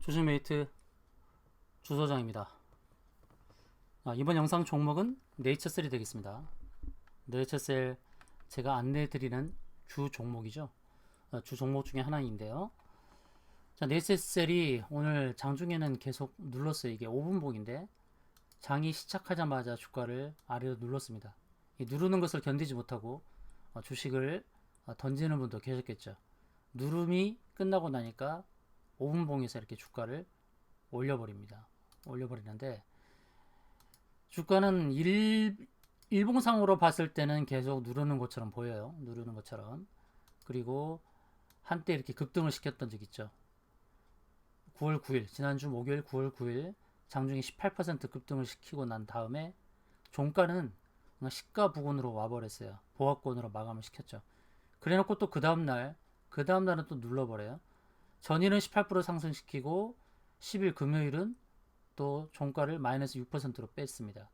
조심메이트 주소장입니다. 이번 영상 종목은 네이처셀이 되겠습니다. 네이처셀 제가 안내해드리는 주 종목이죠. 주 종목 중에 하나인데요. 자, 네이처셀이 오늘 장중에는 계속 눌렀어요. 이게 5분봉인데 장이 시작하자마자 주가를 아래로 눌렀습니다. 이 누르는 것을 견디지 못하고 주식을 던지는 분도 계셨겠죠. 누름이 끝나고 나니까 5분봉에서 이렇게 주가를 올려버리는데 주가는 일봉상으로 봤을 때는 계속 누르는 것처럼 보여요. 누르는 것처럼. 그리고 한때 이렇게 급등을 시켰던 적 있죠. 9월 9일, 지난주 목요일 9월 9일 장중에 18% 급등을 시키고 난 다음에 종가는 시가 부근으로 와버렸어요. 보합권으로 마감을 시켰죠. 그래놓고 또 그 다음날은 또 눌러버려요. 전일은 18% 상승시키고 10일 금요일은 또 종가를 마이너스 6%로 뺐습니다.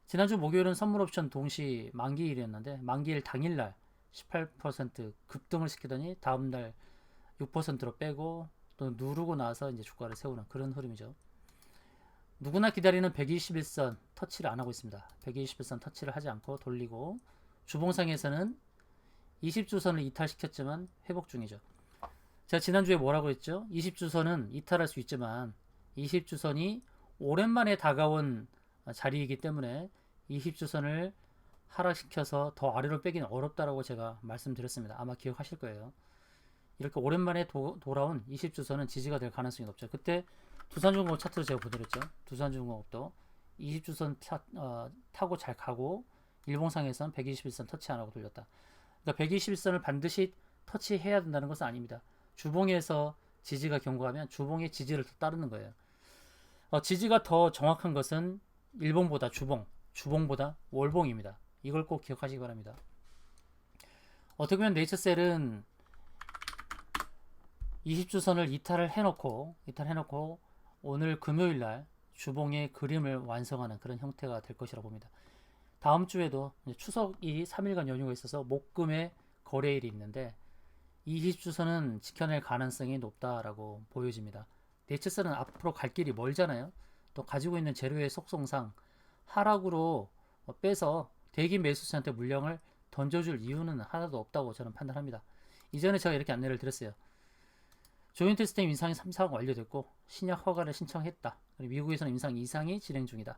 지난주 목요일은 선물 옵션 동시 만기일이었는데 만기일 당일날 18% 급등을 시키더니 다음날 6%로 빼고 또 누르고 나서 이제 주가를 세우는 그런 흐름이죠. 누구나 기다리는 121선 터치를 안 하고 있습니다. 121선 터치를 하지 않고 돌리고 주봉상에서는 20주선을 이탈시켰지만 회복 중이죠. 제가 지난주에 뭐라고 했죠? 20주선은 이탈할 수 있지만 20주선이 오랜만에 다가온 자리이기 때문에 20주선을 하락시켜서 더 아래로 빼기는 어렵다라고 제가 말씀드렸습니다. 아마 기억하실 거예요. 이렇게 오랜만에 돌아온 20주선은 지지가 될 가능성이 높죠. 그때 두산중공업 차트로 제가 보여드렸죠. 두산중공업도 20주선 타고 잘 가고 일봉상에선 121선 터치 안 하고 돌렸다. 그러니까 121선을 반드시 터치해야 된다는 것은 아닙니다. 주봉에서 지지가 견고하면 주봉의 지지를 따르는 거예요. 지지가 더 정확한 것은 일봉보다 주봉보다 월봉입니다. 이걸 꼭 기억하시기 바랍니다. 어떻게 보면 네이처셀은 20주선을 이탈을 해놓고 오늘 금요일날 주봉의 그림을 완성하는 그런 형태가 될 것이라고 봅니다. 다음 주에도 추석이 3일간 연휴가 있어서 목금의 거래일이 있는데 20주선은 지켜낼 가능성이 높다라고 보여집니다. 네이처셀은 앞으로 갈 길이 멀잖아요. 또 가지고 있는 재료의 속성상 하락으로 빼서 대기 매수세한테 물량을 던져줄 이유는 하나도 없다고 저는 판단합니다. 이전에 제가 이렇게 안내를 드렸어요. 조인트 스템 인상이 3, 4가 완료됐고 신약 허가를 신청했다. 그리고 미국에서는 임상 2상이 진행 중이다.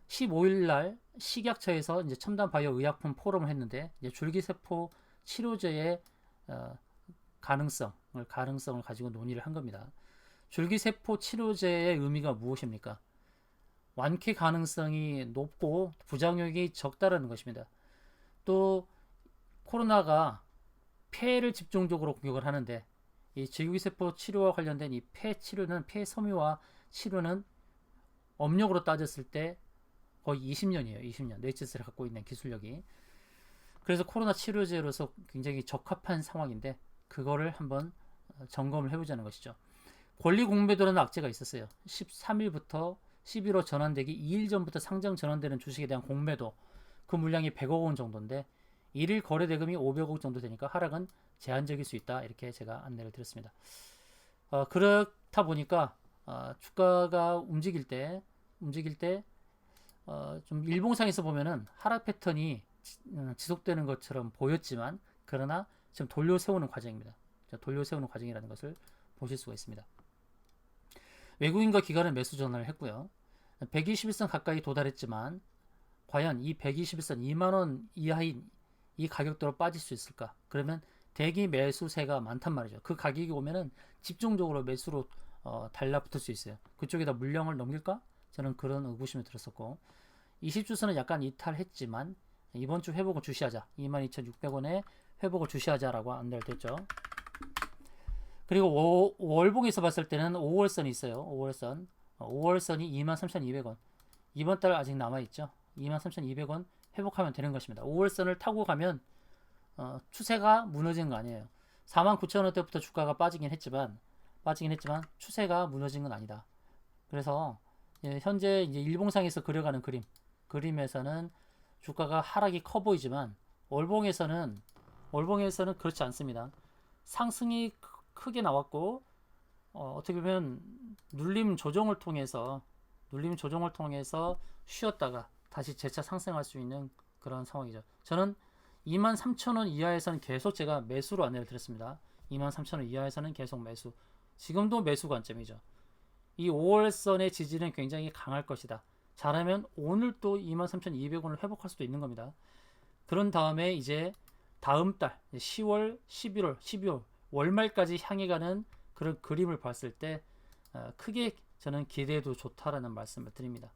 15일날 식약처에서 이제 첨단 바이오 의약품 포럼을 했는데 이제 줄기세포 치료제의 가능성을 가지고 논의를 한 겁니다. 줄기세포 치료제의 의미가 무엇입니까? 완쾌 가능성이 높고 부작용이 적다라는 것입니다. 또 코로나가 폐를 집중적으로 공격을 하는데 이 줄기세포 치료와 관련된 이 폐 치료는 폐 섬유화 치료는 업력으로 따졌을 때 거의 20년이에요. 20년. 네이처셀이 갖고 있는 기술력이. 그래서 코로나 치료제로서 굉장히 적합한 상황인데 그거를 한번 점검을 해보자는 것이죠. 권리 공매도라는 악재가 있었어요. 13일부터 11호 전환되기 2일 전부터 상장 전환되는 주식에 대한 공매도 그 물량이 100억 원 정도인데 1일 거래 대금이 500억 정도 되니까 하락은 제한적일 수 있다. 이렇게 제가 안내를 드렸습니다. 그렇다 보니까 주가가 움직일 때 좀 일봉상에서 보면은 하락 패턴이 지속되는 것처럼 보였지만 그러나 지금 돌려 세우는 과정입니다. 돌려 세우는 과정이라는 것을 보실 수가 있습니다. 외국인과 기관은 매수 전환을 했고요. 121선 가까이 도달했지만 과연 이 121선 2만원 이하인 이 가격대로 빠질 수 있을까? 그러면 대기 매수세가 많단 말이죠. 그 가격이 오면은 집중적으로 매수로 달라붙을 수 있어요. 그쪽에다 물량을 넘길까? 저는 그런 의구심이 들었었고 20주선은 약간 이탈했지만 이번 주 회복을 주시하자. 22,600원에 회복을 주시하자라고 안내를 됐죠. 그리고 월봉에서 봤을 때는 5월선이 있어요. 5월선. 5월선이 23,200원. 이번 달 아직 남아있죠. 23,200원 회복하면 되는 것입니다. 5월선을 타고 가면 추세가 무너진 거 아니에요. 49,000원대부터 주가가 빠지긴 했지만 추세가 무너진 건 아니다. 그래서 현재 이제 일봉상에서 그려가는 그림에서는 주가가 하락이 커 보이지만 월봉에서는 그렇지 않습니다. 상승이 크게 나왔고 어떻게 보면 눌림 조정을 통해서 쉬었다가 다시 재차 상승할 수 있는 그런 상황이죠. 저는 23,000원 이하에서는 계속 제가 매수로 안내를 드렸습니다. 23,000원 이하에서는 계속 매수. 지금도 매수 관점이죠. 이 5월선의 지지는 굉장히 강할 것이다. 잘하면 오늘 또 23,200원을 회복할 수도 있는 겁니다. 그런 다음에 이제 다음 달 10월, 11월, 12월 월말까지 향해 가는 그런 그림을 봤을 때 크게 저는 기대해도 좋다라는 말씀을 드립니다.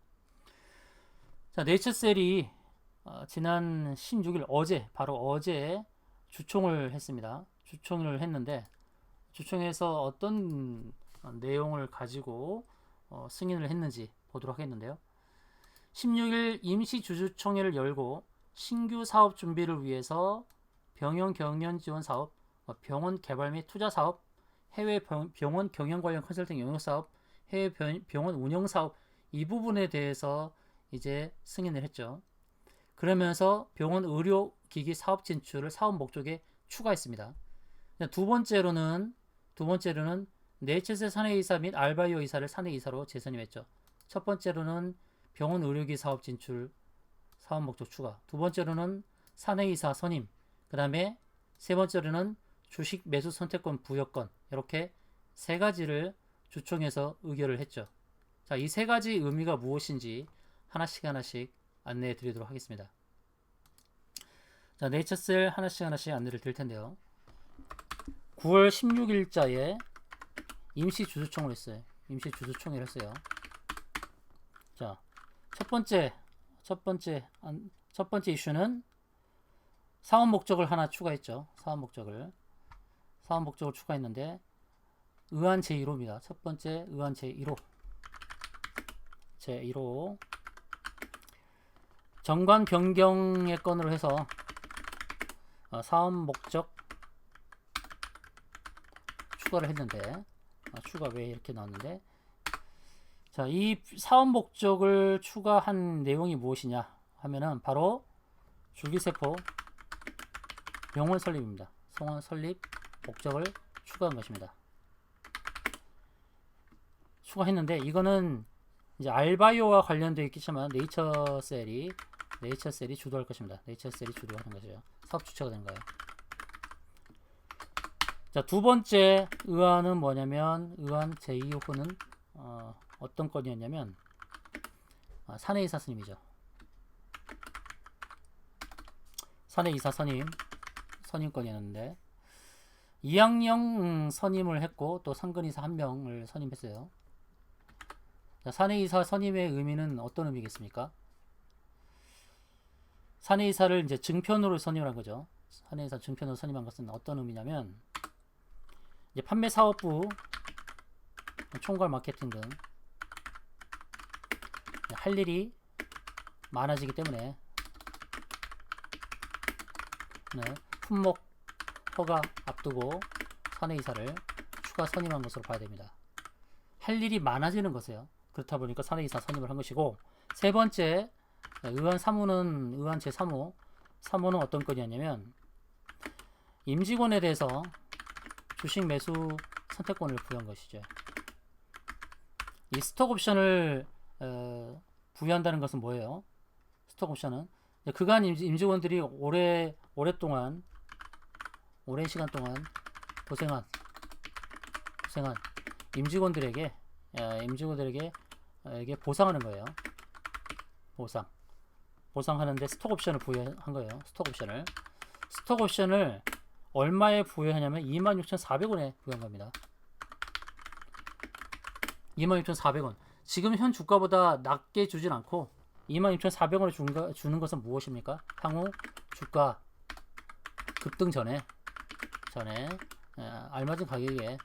자, 네이처셀이 지난 16일 바로 어제 주총을 했습니다. 주총을 했는데 주총에서 어떤 내용을 가지고 승인을 했는지 보도록 하겠는데요. 16일 임시 주주총회를 열고 신규 사업 준비를 위해서 병원 경영 지원 사업, 병원 개발 및 투자 사업, 해외 병원 경영 관련 컨설팅 영역 사업, 해외 병원 운영 사업 이 부분에 대해서 이제 승인을 했죠. 그러면서 병원 의료기기 사업 진출을 사업 목적에 추가했습니다. 두 번째로는 네이처셀 사내이사 및 알바이오 이사를 사내이사로 재선임했죠. 첫 번째로는 병원 의료기 사업 진출 사업 목적 추가. 두 번째로는 사내이사 선임. 그 다음에 세 번째로는 주식 매수 선택권 부여권. 이렇게 세 가지를 주총에서 의결을 했죠. 자, 이 세 가지 의미가 무엇인지 하나씩 안내해 드리도록 하겠습니다. 자, 네이처셀 하나씩 안내를 드릴 텐데요. 9월 16일자에 임시 주주총을 했어요. 임시 주주총회를 했어요. 자, 첫 번째 이슈는 사업 목적을 하나 추가했죠. 사업 목적을 추가했는데 의안 제1호입니다. 첫 번째 의안 제1호 정관 변경의 건으로 해서 사업 목적 추가를 했는데 추가 왜 이렇게 나왔는데 자, 이 사업 목적을 추가한 내용이 무엇이냐 하면은 바로 줄기세포 병원 설립입니다. 병원 설립 목적을 추가한 것입니다. 추가했는데 이거는 이제 알바이오와 관련되어 있겠지만 네이처셀이 주도할 것입니다. 네이처셀이 주도하는 것이죠. 사업 주체가 되는 거예요. 자, 두 번째 의안은 뭐냐면 의안 제2호는 어떤 건이었냐면 사내이사 선임이죠. 사내이사 선임건이었는데 이학령 선임을 했고 또 상근이사 1명을 선임했어요. 자, 사내이사 선임의 의미는 어떤 의미겠습니까? 사내이사를 이제 증편으로 선임한 거죠. 사내이사 증편으로 선임한 것은 어떤 의미냐면 이제 판매 사업부, 총괄 마케팅 등 할 일이 많아지기 때문에 품목 허가 앞두고 사내이사를 추가 선임한 것으로 봐야 됩니다. 할 일이 많아지는 것이에요. 그렇다 보니까 사내이사 선임을 한 것이고 세 번째 의안 제3호는 어떤 건이었냐면 임직원에 대해서 주식 매수 선택권을 부여한 것이죠. 이 스톡 옵션을 부여한다는 것은 뭐예요? 스톡 옵션은 그간 임직원들이 오랜 시간 동안 고생한 임직원들에게 보상하는 거예요. 보상하는데 스톡 옵션을 부여한 거예요. 스톡 옵션을 얼마에 부여하냐면 26,400원에 부여한 겁니다. 26,400원. 지금 현 주가보다 낮게 주진 않고 26,400원을 주는 것은 무엇입니까? 향후 주가 급등 전에 알맞은 가격에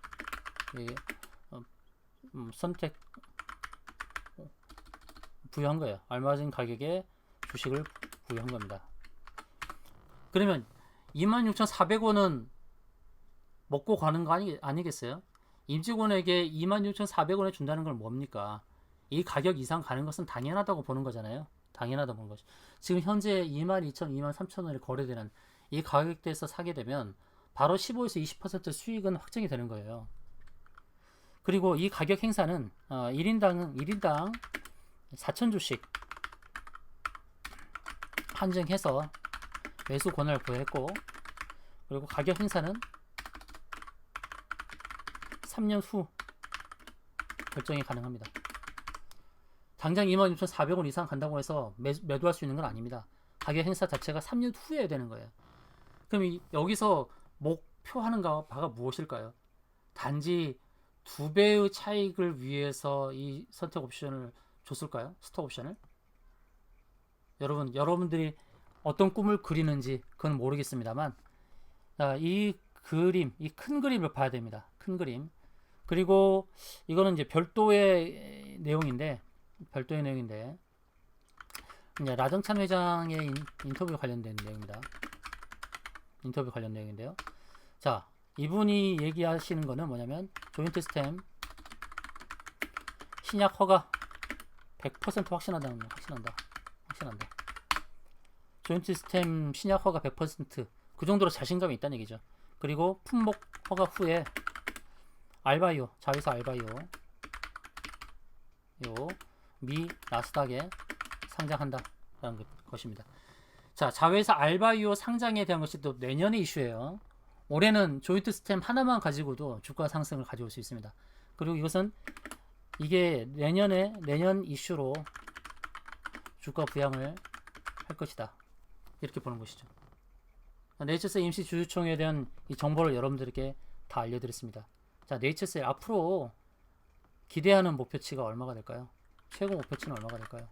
선택 부여한 거예요. 알맞은 가격에 주식을 부여한 겁니다. 그러면 26,400원은 먹고 가는 거 아니겠어요? 임직원에게 26,400원에 준다는 건 뭡니까? 이 가격 이상 가는 것은 당연하다고 보는 거잖아요. 당연하다고 보는 거죠. 지금 현재 22,000, 23,000원에 거래되는 이 가격대에서 사게 되면 바로 15에서 20% 수익은 확정이 되는 거예요. 그리고 이 가격 행사는 1인당 4,000주씩 한정해서 매수 권한을 부여했고, 그리고 가격 행사는 3년 후 결정이 가능합니다. 당장 26,400원 이상 간다고 해서 매도할 수 있는 건 아닙니다. 가격 행사 자체가 3년 후에 해야 되는 거예요. 그럼 여기서 목표하는 바가 무엇일까요? 단지 2배의 차익을 위해서 이 선택 옵션을 줬을까요? 스톡 옵션을? 여러분들이 어떤 꿈을 그리는지 그건 모르겠습니다만, 이 그림, 이 큰 그림을 봐야 됩니다. 큰 그림. 그리고 이거는 이제 별도의 내용인데 이제 라정찬 회장의 인터뷰 관련된 내용입니다. 인터뷰 관련 내용인데요. 자, 이분이 얘기하시는 거는 뭐냐면, 조인트 스템 신약 허가 100% 확신한다. 조인트 스템 신약 허가 100%그 정도로 자신감이 있다는 얘기죠. 그리고 품목 허가 후에 알바이오, 자회사 알바이오 미 나스닥에 상장한다라는 것입니다. 자, 자회사 알바이오 상장에 대한 것이 또 내년의 이슈예요. 올해는 조인트 스템 하나만 가지고도 주가 상승을 가져올 수 있습니다. 그리고 이게 내년 이슈로 주가 부양을 할 것이다. 이렇게 보는 것이죠. 네이처셀 임시 주주총회에 대한 이 정보를 여러분들에게 다 알려드렸습니다. 자, 네이처셀 앞으로 기대하는 목표치가 얼마가 될까요? 최고 목표치는 얼마가 될까요?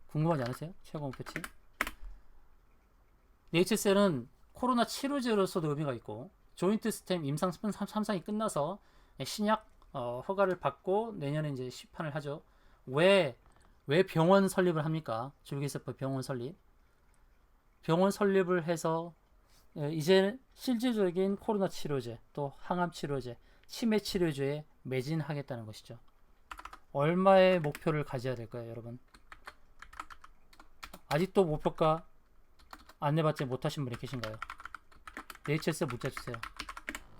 궁금하지 않으세요? 최고 목표치? 네이처셀은 코로나 치료제로서도 의미가 있고, 조인트 스템 임상 3상이 끝나서 신약 허가를 받고 내년에 이제 시판을 하죠. 왜 병원 설립을 합니까? 줄기세포 병원 설립을 해서 이제 실질적인 코로나 치료제, 또 항암 치료제, 치매 치료제에 매진하겠다는 것이죠. 얼마의 목표를 가져야 될까요, 여러분? 아직도 목표가 안내받지 못하신 분이 계신가요? 네이처셀 문자 주세요.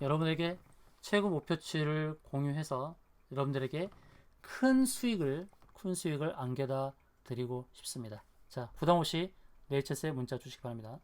여러분에게 최고 목표치를 공유해서 여러분들에게 큰 수익을 안겨다 드리고 싶습니다. 자, 부담 없이 네이처셀 문자 주시기 바랍니다.